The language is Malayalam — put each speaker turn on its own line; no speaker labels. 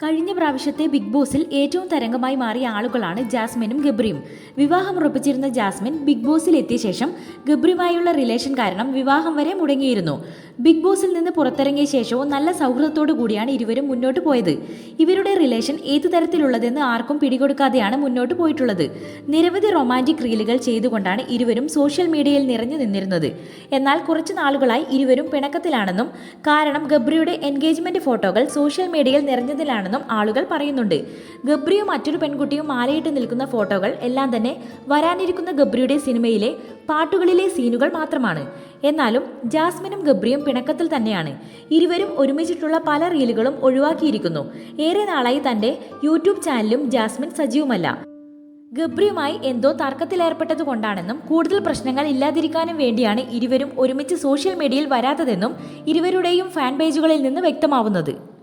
കഴിഞ്ഞ പ്രാവശ്യത്തെ ബിഗ് ബോസിൽ ഏറ്റവും തരംഗമായി മാറിയ ആളുകളാണ് ജാസ്മിനും ഗബ്രിയും. വിവാഹം ഉറപ്പിച്ചിരുന്ന ജാസ്മിൻ ബിഗ് ബോസിൽ എത്തിയ ശേഷം ഗബ്രിയുമായുള്ള റിലേഷൻ കാരണം വിവാഹം വരെ മുടങ്ങിയിരുന്നു. ബിഗ് ബോസിൽ നിന്ന് പുറത്തിറങ്ങിയ ശേഷവും നല്ല സൗഹൃദത്തോടു കൂടിയാണ് ഇരുവരും മുന്നോട്ട് പോയത്. ഇവരുടെ റിലേഷൻ ഏതു തരത്തിലുള്ളതെന്ന് ആർക്കും പിടികൊടുക്കാതെയാണ് മുന്നോട്ട് പോയിട്ടുള്ളത്. നിരവധി റൊമാൻറ്റിക് റീലുകൾ ചെയ്തുകൊണ്ടാണ് ഇരുവരും സോഷ്യൽ മീഡിയയിൽ നിറഞ്ഞു നിന്നിരുന്നത്. എന്നാൽ കുറച്ചു നാളുകളായി ഇരുവരും പിണക്കത്തിലാണെന്നും കാരണം ഗബ്രിയുടെ എൻഗേജ്മെന്റ് ഫോട്ടോകൾ സോഷ്യൽ മീഡിയയിൽ നിറഞ്ഞതിലാണെന്നും ആളുകൾ പറയുന്നുണ്ട്. ഗബ്രിയും മറ്റൊരു പെൺകുട്ടിയും മാലയിട്ട് നിൽക്കുന്ന ഫോട്ടോകൾ എല്ലാം തന്നെ വരാനിരിക്കുന്ന ഗബ്രിയുടെ സിനിമയിലെ പാട്ടുകളിലെ സീനുകൾ മാത്രമാണ്. എന്നാലും ജാസ്മിനും ഗബ്രിയും പിണക്കത്തിൽ തന്നെയാണ്. ഇരുവരും ഒരുമിച്ചിട്ടുള്ള പല റീലുകളും ഒഴിവാക്കിയിരിക്കുന്നു. ഏറെ നാളായി തന്റെ യൂട്യൂബ് ചാനലും ജാസ്മിൻ സജീവമല്ല. ഗബ്രിയുമായി എന്തോ തർക്കത്തിലേർപ്പെട്ടത് കൊണ്ടാണെന്നും കൂടുതൽ പ്രശ്നങ്ങൾ ഇല്ലാതിരിക്കാനും വേണ്ടിയാണ് ഇരുവരും ഒരുമിച്ച് സോഷ്യൽ മീഡിയയിൽ വരാത്തതെന്നും ഇരുവരുടെയും ഫാൻ പേജുകളിൽ നിന്ന് വ്യക്തമാവുന്നത്.